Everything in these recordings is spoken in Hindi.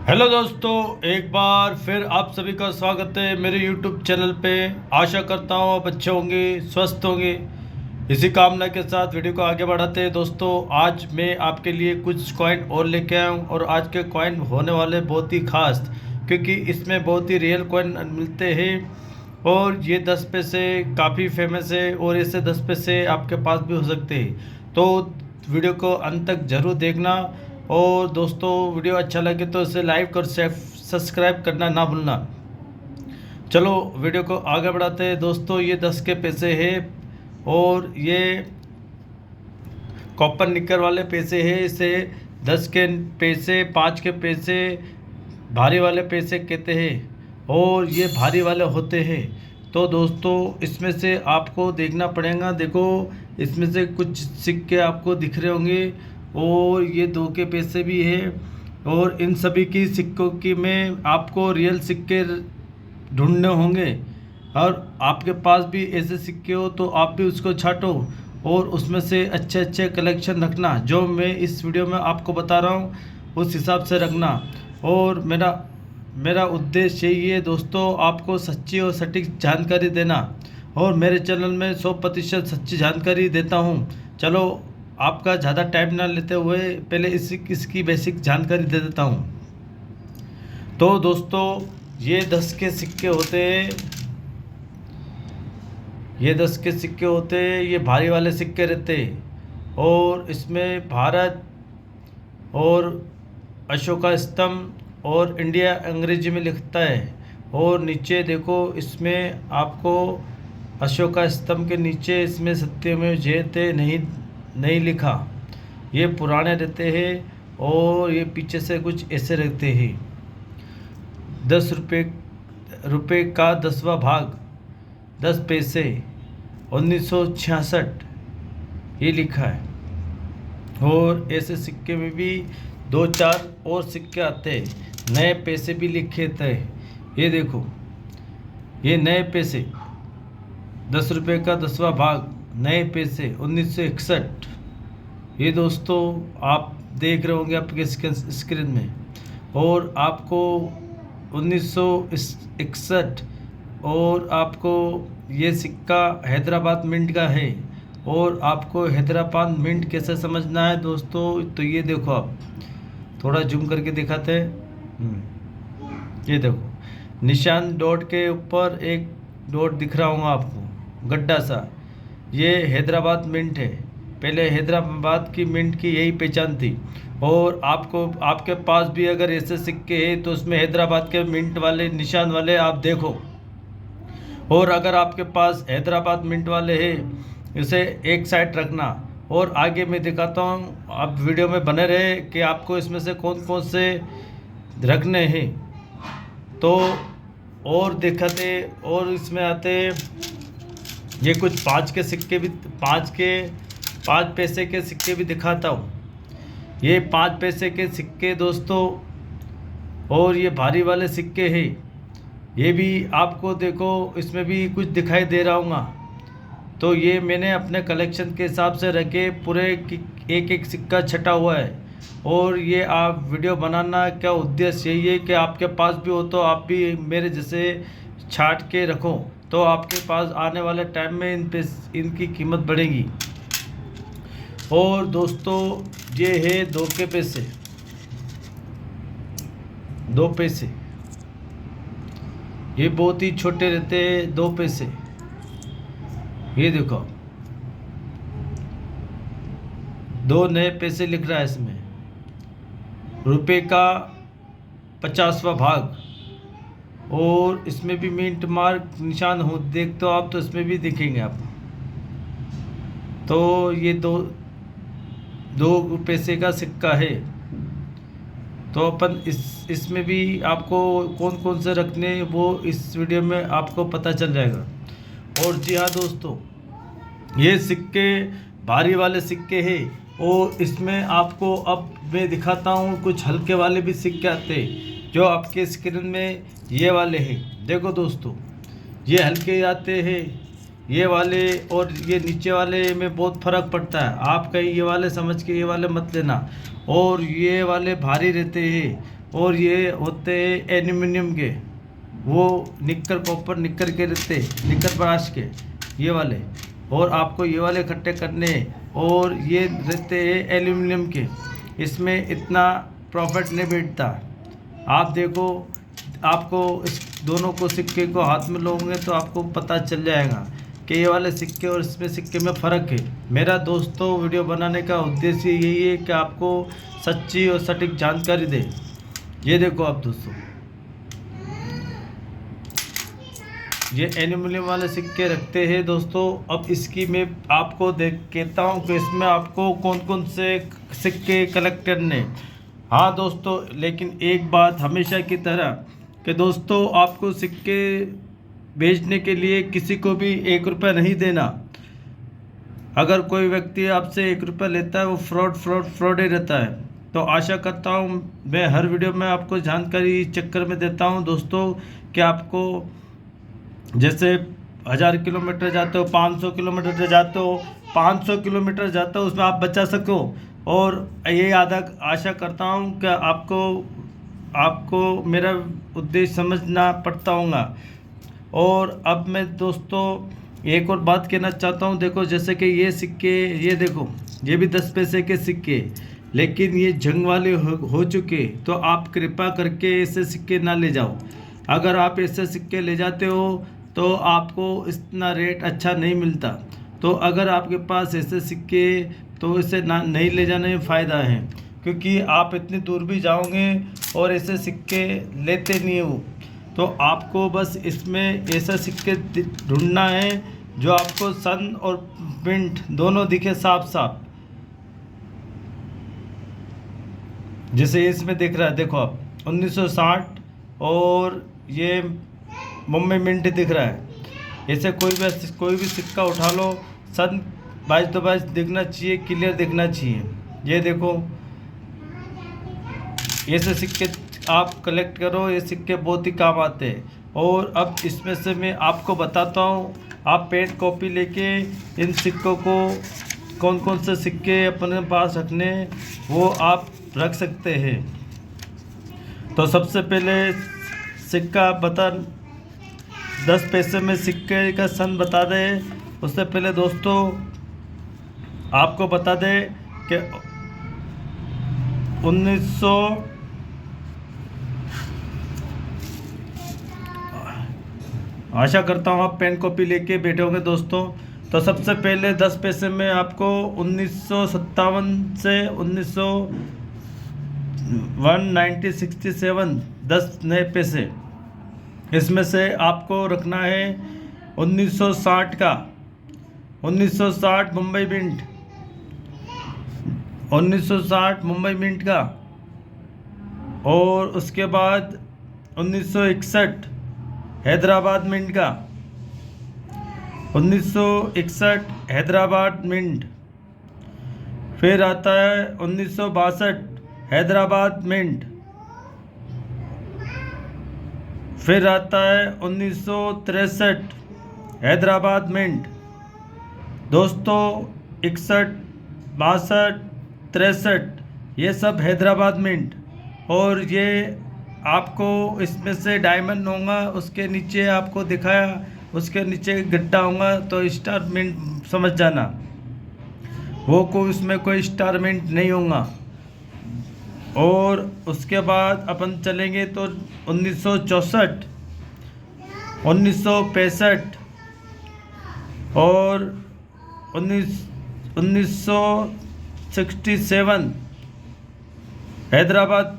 हेलो दोस्तों, एक बार फिर आप सभी का स्वागत है मेरे YouTube चैनल पे। आशा करता हूँ आप अच्छे होंगे, स्वस्थ होंगे। इसी कामना के साथ वीडियो को आगे बढ़ाते हैं। दोस्तों, आज मैं आपके लिए कुछ कॉइन और लेके आया हूँ और आज के कॉइन होने वाले बहुत ही खास, क्योंकि इसमें बहुत ही रियल कॉइन मिलते हैं और ये 10 पैसे काफ़ी फेमस है और ऐसे 10 पैसे आपके पास भी हो सकते हैं। तो वीडियो को अंत तक ज़रूर देखना और दोस्तों, वीडियो अच्छा लगे तो इसे लाइक और सब्सक्राइब करना ना भूलना। चलो वीडियो को आगे बढ़ाते हैं। दोस्तों, ये 10 के पैसे हैं और ये कॉपर निकर वाले पैसे हैं। इसे 10 के पैसे, 5 के पैसे भारी वाले पैसे कहते हैं और ये भारी वाले होते हैं। तो दोस्तों, इसमें से आपको देखना पड़ेगा। देखो, इसमें से कुछ सिक्के आपको दिख रहे होंगे और ये 2 के पैसे भी है और इन सभी की सिक्कों की में आपको रियल सिक्के ढूंढने होंगे। और आपके पास भी ऐसे सिक्के हो तो आप भी उसको छांटो और उसमें से अच्छे अच्छे कलेक्शन रखना। जो मैं इस वीडियो में आपको बता रहा हूँ उस हिसाब से रखना। और मेरा उद्देश्य यही है दोस्तों, आपको सच्ची और सटीक जानकारी देना और मेरे चैनल में 100% सच्ची जानकारी देता हूँ। चलो, आपका ज़्यादा टाइम ना लेते हुए पहले इसकी बेसिक जानकारी दे देता हूँ। तो दोस्तों, ये 10 के सिक्के होते हैं। ये 10 के सिक्के होते हैं, ये भारी वाले सिक्के रहते हैं और इसमें भारत और अशोका स्तंभ और इंडिया अंग्रेजी में लिखता है। और नीचे देखो, इसमें आपको अशोका स्तंभ के नीचे इसमें सत्यमेव जयते नहीं लिखा। ये पुराने रहते हैं और ये पीछे से कुछ ऐसे रहते हैं। 10 रुपये का 10वां भाग 10 पैसे 1966 ये लिखा है। और ऐसे सिक्के में भी 2-4 और सिक्के आते हैं, नए पैसे भी लिखे थे। ये देखो, ये नए पैसे 10 रुपये का 10वां भाग नए पैसे 1961। ये दोस्तों आप देख रहे होंगे आपके स्क्रीन में। और आपको 1961 और आपको ये सिक्का हैदराबाद मिंट का है। और आपको हैदराबाद मिंट कैसे समझना है दोस्तों, तो ये देखो, आप थोड़ा जूम करके दिखाते हैं। ये देखो, निशान डॉट के ऊपर एक डॉट दिख रहा होगा आपको, गड्ढा सा। ये हैदराबाद मिंट है। पहले हैदराबाद की मिंट की यही पहचान थी। और आपके पास भी अगर ऐसे सिक्के हैं तो उसमें हैदराबाद के मिंट वाले निशान वाले आप देखो। और अगर आपके पास हैदराबाद मिंट वाले हैं, इसे एक साइड रखना। और आगे मैं दिखाता हूँ, आप वीडियो में बने रहे कि आपको इसमें से कौन कौन से रखने हैं। तो और दिखाते और इसमें आते, ये कुछ 5 के सिक्के भी, 5 पैसे के सिक्के भी दिखाता हूँ। ये 5 पैसे के सिक्के दोस्तों, और ये भारी वाले सिक्के हैं। ये भी आपको देखो, इसमें भी कुछ दिखाई दे रहा होगा। तो ये मैंने अपने कलेक्शन के हिसाब से रखे, पूरे एक एक सिक्का छटा हुआ है। और ये आप वीडियो बनाना क्या उद्देश्य यही है कि आपके पास भी हो तो आप भी मेरे जैसे छाट के रखो, तो आपके पास आने वाले टाइम में इनकी कीमत बढ़ेगी। और दोस्तों, ये है 2 के पैसे, 2 पैसे। ये बहुत ही छोटे रहते हैं 2 पैसे। ये देखो, 2 नए पैसे लिख रहा है इसमें। रुपए का 50वां भाग। और इसमें भी मिंट मार्क निशान हो, देख तो आप, तो इसमें भी दिखेंगे आप। तो ये दो पैसे का सिक्का है। तो अपन इसमें भी आपको कौन कौन से रखने वो इस वीडियो में आपको पता चल जाएगा। और जी हाँ दोस्तों, ये सिक्के भारी वाले सिक्के हैं और इसमें आपको अब मैं दिखाता हूँ कुछ हल्के वाले भी सिक्के आते हैं जो आपके स्क्रीन में ये वाले हैं। देखो दोस्तों, ये हल्के आते हैं ये वाले, और ये नीचे वाले में बहुत फ़र्क पड़ता है। आप कहीं ये वाले समझ के ये वाले मत लेना। और ये वाले भारी रहते हैं और ये होते हैं एल्यूमिनियम के, वो निक्कर कॉपर निक्कर के रहते, निक्कर ब्रास के ये वाले। और आपको ये वाले इकट्ठे करने, और ये रहते हैं एल्यूमिनियम के। इसमें इतना प्रॉफिट नहीं बैठता। आप देखो, आपको इस दोनों को सिक्के को हाथ में लोगे तो आपको पता चल जाएगा कि ये वाले सिक्के और इसमें सिक्के में फ़र्क है। मेरा दोस्तों वीडियो बनाने का उद्देश्य यही है कि आपको सच्ची और सटीक जानकारी दे। ये देखो आप दोस्तों, ये एल्यूमिनियम वाले सिक्के रखते हैं दोस्तों। अब इसकी मैं आपको देख कहता हूँ कि इसमें आपको कौन कौन से सिक्के कलेक्ट करने। हाँ दोस्तों, लेकिन एक बात हमेशा की तरह कि दोस्तों आपको सिक्के बेचने के लिए किसी को भी 1 रुपया नहीं देना। अगर कोई व्यक्ति आपसे 1 रुपया लेता है वो फ्रॉड ही रहता है। तो आशा करता हूँ मैं हर वीडियो में आपको जानकारी इस चक्कर में देता हूँ दोस्तों कि आपको जैसे 1000 किलोमीटर जाते हो, 500 किलोमीटर जाते हो, 500 किलोमीटर जाते हो, उसमें आप बचा सको। और ये आशा करता हूँ कि आपको मेरा उद्देश्य समझना पड़ता होगा। और अब मैं दोस्तों एक और बात कहना चाहता हूँ। देखो जैसे कि ये सिक्के, ये देखो ये भी 10 पैसे के सिक्के, लेकिन ये जंग वाले हो चुके। तो आप कृपा करके ऐसे सिक्के ना ले जाओ। अगर आप ऐसे सिक्के ले जाते हो तो आपको इतना रेट अच्छा नहीं मिलता। तो अगर आपके पास ऐसे सिक्के तो इसे नहीं ले जाने में फ़ायदा है, क्योंकि आप इतनी दूर भी जाओगे और ऐसे सिक्के लेते नहीं हो। तो आपको बस इसमें ऐसे सिक्के ढूंढना है जो आपको सन और मिंट दोनों दिखे साफ साफ। जैसे इसमें दिख रहा है, देखो आप 1960 और ये मुंबई मिंट दिख रहा है। ऐसे कोई भी सिक्का उठा लो, सन 22 दिखना चाहिए, क्लियर दिखना चाहिए। ये देखो ऐसे सिक्के आप कलेक्ट करो, ये सिक्के बहुत ही काम आते हैं। और अब इसमें से मैं आपको बताता हूँ, आप पेन कॉपी लेके इन सिक्कों को कौन कौन से सिक्के अपने पास रखने वो आप रख सकते हैं। तो सबसे पहले सिक्का बता 10 पैसे में सिक्के का सन बता दें। उससे पहले दोस्तों आपको बता दें कि 1900 आशा करता हूँ आप पेन कॉपी लेके बैठे होंगे दोस्तों। तो सबसे पहले 10 पैसे में आपको 1957 से 1967 10 नए पैसे, इसमें से आपको रखना है 1960 का, 1960 मुंबई मिंट, 1960 मुंबई मिंट का। और उसके बाद 1961 हैदराबाद मिंट का, 1961 हैदराबाद मिंट। फिर आता है 1962 हैदराबाद मिंट। फिर आता है 1963 हैदराबाद मिंट। दोस्तों 61 62 63 ये सब हैदराबाद मिंट। और ये आपको इसमें से डायमंड होगा, उसके नीचे आपको दिखाया, उसके नीचे गड्ढा होगा तो स्टार मिंट समझ जाना, वो उसमें कोई स्टार मिंट नहीं होगा। और उसके बाद अपन चलेंगे तो 1964 1965 और 1967 हैदराबाद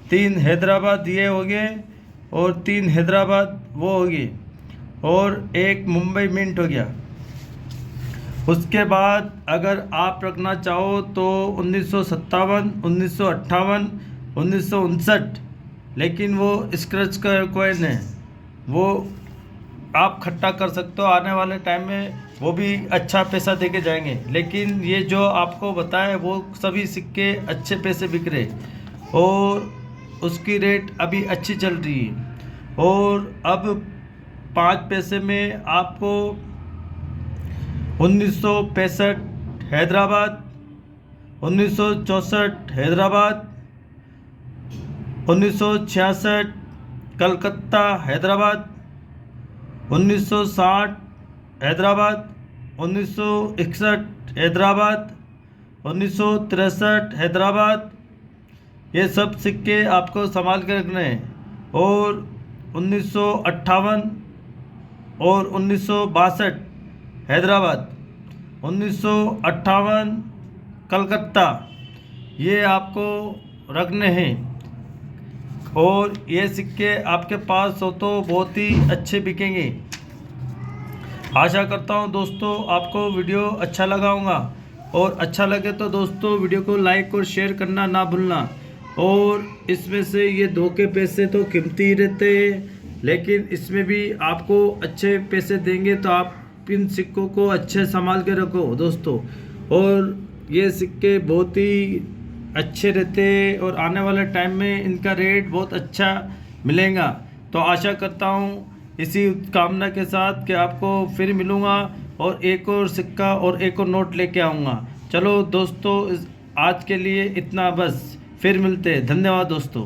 तीन हैदराबाद ये हो गए और 3 हैदराबाद वो हो गए और एक मुंबई मिंट हो गया। उसके बाद अगर आप रखना चाहो तो 1957 1958 1959, लेकिन वो स्क्रैच का कॉइन है, वो आप खट्टा कर सकते हो। आने वाले टाइम में वो भी अच्छा पैसा दे के जाएंगे। लेकिन ये जो आपको बताया वो सभी सिक्के अच्छे पैसे बिक रहे और उसकी रेट अभी अच्छी चल रही है। और अब 5 पैसे में आपको 1965 हैदराबाद 1964 हैदराबाद, 1966 कलकत्ता हैदराबाद, 1960 हैदराबाद, 1961 हैदराबाद, 1963 हैदराबाद। ये सब सिक्के आपको संभाल के रखने हैं। और 1958 और 1962 हैदराबाद, 1958 कलकत्ता, ये आपको रखने हैं। और ये सिक्के आपके पास हो तो बहुत ही अच्छे बिकेंगे। आशा करता हूँ दोस्तों आपको वीडियो अच्छा लगा होगा, और अच्छा लगे तो दोस्तों वीडियो को लाइक और शेयर करना ना भूलना। और इसमें से ये 2 के पैसे तो कीमती ही रहते हैं, लेकिन इसमें भी आपको अच्छे पैसे देंगे तो आप इन सिक्कों को अच्छे संभाल के रखो दोस्तों। और ये सिक्के बहुत ही अच्छे रहते हैं और आने वाले टाइम में इनका रेट बहुत अच्छा मिलेगा। तो आशा करता हूँ इसी कामना के साथ कि आपको फिर मिलूँगा और एक और सिक्का और एक और नोट लेके आऊँगा। चलो दोस्तों आज के लिए इतना बस, फिर मिलते हैं। धन्यवाद दोस्तों।